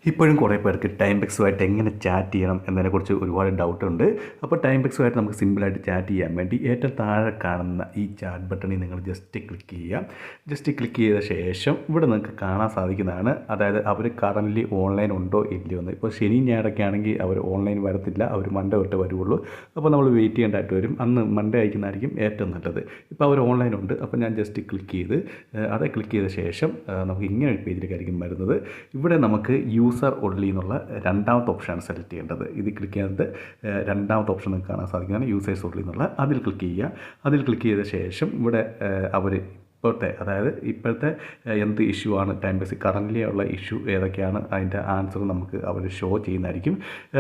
ഇപ്പോഴും കുറേ പേർക്ക് ടൈം ബക്സുമായിട്ട് എങ്ങനെ ചാറ്റ് ചെയ്യണം എന്നതിനെക്കുറിച്ച് ഒരുപാട് ഡൗട്ടുണ്ട്. അപ്പോൾ ടൈം ബക്സുമായിട്ട് നമുക്ക് സിമ്പിളായിട്ട് ചാറ്റ് ചെയ്യാൻ വേണ്ടി ഏറ്റവും താഴെ കാണുന്ന ഈ ചാറ്റ് ബട്ടണിൽ നിങ്ങൾ ജസ്റ്റ് ക്ലിക്ക് ചെയ്യുക. ജസ്റ്റ് ക്ലിക്ക് ചെയ്ത ശേഷം ഇവിടെ നിങ്ങൾക്ക് കാണാൻ സാധിക്കുന്നതാണ്, അതായത് അവർ കറൻ്റ്ലി ഓൺലൈൻ ഉണ്ടോ ഇല്ലയോ എന്ന്. ഇപ്പോൾ ശനി ഞായറൊക്കെ ആണെങ്കിൽ അവർ ഓൺലൈൻ വരത്തില്ല, അവർ മൺഡേ തൊട്ട് വരുള്ളൂ. അപ്പോൾ നമ്മൾ വെയിറ്റ് ചെയ്യേണ്ടതായിട്ട് വരും. അന്ന് മൺഡേ അയക്കുന്നതായിരിക്കും ഏറ്റവും നല്ലത്. ഇപ്പോൾ അവർ ഓൺലൈൻ ഉണ്ട്. അപ്പോൾ ഞാൻ ജസ്റ്റ് ക്ലിക്ക് ചെയ്ത് അത് ക്ലിക്ക് ചെയ്ത ശേഷം നമുക്ക് ഇങ്ങനെ ഒരു പേജിലേക്കായിരിക്കും വരുന്നത്. ഇവിടെ നമുക്ക് യൂസർ ഒൺലി എന്നുള്ള രണ്ടാമത്തെ ഓപ്ഷനാണ് സെലക്ട് ചെയ്യേണ്ടത്. ഇത് ക്ലിക്ക് ചെയ്യുന്നത് രണ്ടാമത്തെ ഓപ്ഷൻ നിങ്ങൾക്ക് കാണാൻ സാധിക്കുന്നതാണ് യൂസേഴ്സ് ഒൺലി എന്നുള്ള. അതിൽ ക്ലിക്ക് ചെയ്യുക. അതിൽ ക്ലിക്ക് ചെയ്ത ശേഷം ഇവിടെ അവർ ഇപ്പോഴത്തെ എന്ത് ഇഷ്യൂ ആണ് ടൈം ബേസ് കറൻ്റ്ലി ഉള്ള ഇഷ്യൂ ഏതൊക്കെയാണ് അതിൻ്റെ ആൻസർ നമുക്ക് അവർ ഷോ ചെയ്യുന്നതായിരിക്കും.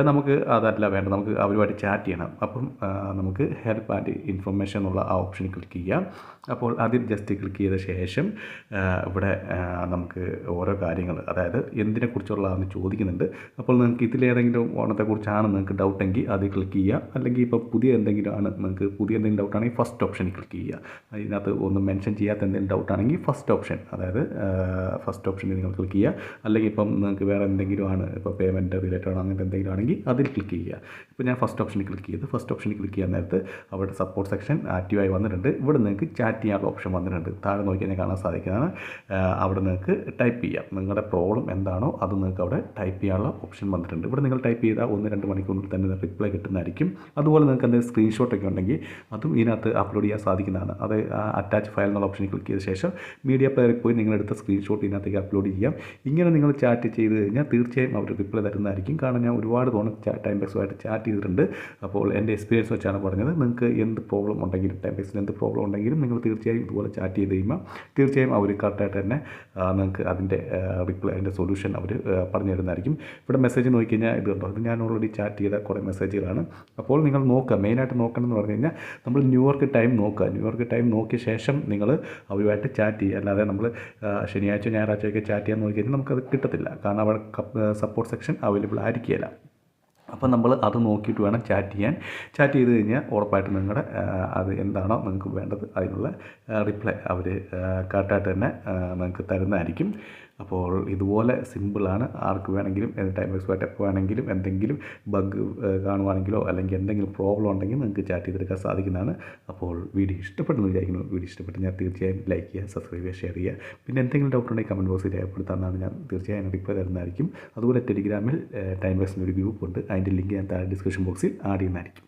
നമുക്ക് അതല്ല വേണ്ടത്, നമുക്ക് അവരുമായിട്ട് ചാറ്റ് ചെയ്യണം. അപ്പം നമുക്ക് ഹെൽപ്പ് ആൻഡ് ഇൻഫർമേഷൻ എന്നുള്ള ആ ഓപ്ഷനിൽ ക്ലിക്ക് ചെയ്യാം. അപ്പോൾ അതിൽ ജസ്റ്റ് ക്ലിക്ക് ചെയ്ത ശേഷം ഇവിടെ നമുക്ക് ഓരോ കാര്യങ്ങൾ, അതായത് എന്തിനെക്കുറിച്ചുള്ളതാണെന്ന് ചോദിക്കുന്നുണ്ട്. അപ്പോൾ നിങ്ങൾക്ക് ഇതിലേതെങ്കിലും ഓണത്തെക്കുറിച്ചാണ് നിങ്ങൾക്ക് ഡൗട്ടെങ്കിൽ അതിൽ ക്ലിക്ക് ചെയ്യുക. അല്ലെങ്കിൽ ഇപ്പോൾ പുതിയ എന്തെങ്കിലും ഡൗട്ടാണെങ്കിൽ ഫസ്റ്റ് ഓപ്ഷനിൽ ക്ലിക്ക് ചെയ്യുക. ഇതിനകത്ത് ഒന്നും മെൻഷൻ ചെയ്യാത്ത എന്തെങ്കിലും ഡൗട്ടാണെങ്കിൽ ഫസ്റ്റ് ഓപ്ഷനിൽ നിങ്ങൾ ക്ലിക്ക് ചെയ്യുക. അല്ലെങ്കിൽ ഇപ്പം നിങ്ങൾക്ക് വേറെ എന്തെങ്കിലും ആണ്, ഇപ്പോൾ പേയ്മെൻറ്റ് റിലേറ്റഡ് അങ്ങനത്തെ എന്തെങ്കിലും ആണെങ്കിൽ അതിൽ ക്ലിക്ക് ചെയ്യുക. ഇപ്പോൾ ഞാൻ ഫസ്റ്റ് ഓപ്ഷനിൽ ക്ലിക്ക് ചെയ്യാൻ നേരത്ത് അവിടെ സപ്പോർട്ട് സെക്ഷൻ ആക്റ്റീവായി വന്നിട്ടുണ്ട്. ഇവിടെ നിങ്ങൾക്ക് ചാറ്റ് ചെയ്യാനുള്ള ഓപ്ഷൻ വന്നിട്ടുണ്ട്. താഴെ നോക്കിയാൽ കാണാൻ സാധിക്കുന്നതാണ്. അവിടെ നിങ്ങൾക്ക് ടൈപ്പ് ചെയ്യാം. നിങ്ങളുടെ പ്രോബ്ലം എന്താണോ അത് നിങ്ങൾക്ക് അവിടെ ടൈപ്പ് ചെയ്യാനുള്ള ഓപ്ഷൻ വന്നിട്ടുണ്ട്. ഇവിടെ നിങ്ങൾ ടൈപ്പ് ചെയ്താൽ 1-2 മണിക്കൂറിൽ തന്നെ റിപ്ലൈ കിട്ടുന്നതായിരിക്കും. അതുപോലെ നിങ്ങൾക്ക് എന്തെങ്കിലും സ്ക്രീൻഷോട്ടൊക്കെ ഉണ്ടെങ്കിൽ അതും ഇതിനകത്ത് അപ്ലോഡ് ചെയ്യാൻ സാധിക്കുന്നതാണ്. അത് അറ്റാച്ച് ഫയൽ എന്നുള്ള ഓപ്ഷനിൽ ക്ലിക്ക് ചെയ്ത ശേഷം മീഡിയ പ്ലെയറിൽ പോയി നിങ്ങളെടുത്ത സ്ക്രീൻഷോട്ട് ഇതിനകത്തേക്ക് അപ്ലോഡ് ചെയ്യാം. ഇങ്ങനെ നിങ്ങൾ ചാറ്റ് ചെയ്ത് കഴിഞ്ഞാൽ തീർച്ചയായും അവർ റിപ്ലൈ തരുന്നതായിരിക്കും. കാരണം ഞാൻ ഒരുപാട് തവണ ടൈം ബേസുമായിട്ട് ചാറ്റ് ചെയ്തിട്ടുണ്ട്. അപ്പോൾ എൻ്റെ എക്സ്പീരിയൻസ് വെച്ചാണ് പറഞ്ഞത്. നിങ്ങൾക്ക് എന്ത് പ്രോബ്ലം ഉണ്ടെങ്കിലും ടൈം ബേസിൽ എന്ത് പ്രോബ്ലം ഉണ്ടെങ്കിലും നിങ്ങൾ തീർച്ചയായും ഇതുപോലെ ചാറ്റ് ചെയ്ത് കഴിയുമ്പോൾ തീർച്ചയായും അവർ കറക്റ്റായിട്ട് തന്നെ നിങ്ങൾക്ക് അതിൻ്റെ റിപ്ലൈ, അതിൻ്റെ സൊല്യൂഷൻ അവർ പറഞ്ഞു തരുന്നതായിരിക്കും. ഇവിടെ മെസ്സേജ് നോക്കിക്കഴിഞ്ഞാൽ ഇത് കണ്ടോ, ഇത് ഞാൻ ഓൾറെഡി ചാറ്റ് ചെയ്ത കുറേ മെസ്സേജുകളാണ്. അപ്പോൾ നിങ്ങൾ നോക്കുക, മെയിനായിട്ട് നോക്കണമെന്ന് പറഞ്ഞു കഴിഞ്ഞാൽ നമ്മൾ ന്യൂയോർക്ക് ടൈം നോക്കിയ ശേഷം നിങ്ങൾ അവരുമായിട്ട് ചാറ്റ് ചെയ്യുക. അല്ലാതെ നമ്മൾ ശനിയാഴ്ച ഞായറാഴ്ചയൊക്കെ ചാറ്റ് ചെയ്യാൻ നോക്കി കഴിഞ്ഞാൽ നമുക്കത് കിട്ടത്തില്ല. കാരണം അവിടെ സപ്പോർട്ട് സെക്ഷൻ അവൈലബിൾ ആയിരിക്കുകയില്ല. അപ്പോൾ നമ്മൾ അത് നോക്കിയിട്ട് വേണം ചാറ്റ് ചെയ്ത് കഴിഞ്ഞാൽ ഉറപ്പായിട്ടും നിങ്ങളുടെ അത് എന്താണോ നിങ്ങൾക്ക് വേണ്ടത് അതിനുള്ള റിപ്ലൈ അവർ കറക്റ്റായിട്ട് തന്നെ നിങ്ങൾക്ക് തരുന്നതായിരിക്കും. അപ്പോൾ ഇതുപോലെ സിമ്പിളാണ്. ആർക്ക് വേണമെങ്കിലും ടൈം ബേസുമായിട്ട് എപ്പോൾ വേണമെങ്കിലും എന്തെങ്കിലും ബഗ് കാണുവാണെങ്കിലോ അല്ലെങ്കിൽ എന്തെങ്കിലും പ്രോബ്ലം ഉണ്ടെങ്കിൽ നിങ്ങൾക്ക് ചാറ്റ് ചെയ്തെടുക്കാൻ സാധിക്കുന്നതാണ്. അപ്പോൾ വീഡിയോ ഇഷ്ടപ്പെട്ടെന്ന് വിചാരിക്കുന്നു. വീഡിയോ ഇഷ്ടപ്പെട്ട് ഞാൻ തീർച്ചയായും ലൈക്ക് ചെയ്യുക, സബ്സ്ക്രൈബ് ചെയ്യുക, ഷെയർ ചെയ്യുക. പിന്നെ എന്തെങ്കിലും ഡൗട്ട് ഉണ്ടെങ്കിൽ കമൻറ്റ് ബോക്സിൽ രേഖപ്പെടുത്താമെന്നാണ്. ഞാൻ തീർച്ചയായും റിപ്ലൈ തരുന്നതായിരിക്കും. അതുപോലെ ടെലിഗ്രാമിൽ ടൈം ബേസിൻ്റെ ഒരു ഗ്രൂപ്പ് ഉണ്ട്. അതിൻ്റെ ലിങ്ക് ഞാൻ താഴെ ഡിസ്ക്രിപ്ഷൻ ബോക്സിൽ ആഡ് ചെയ്യുന്നതായിരിക്കും.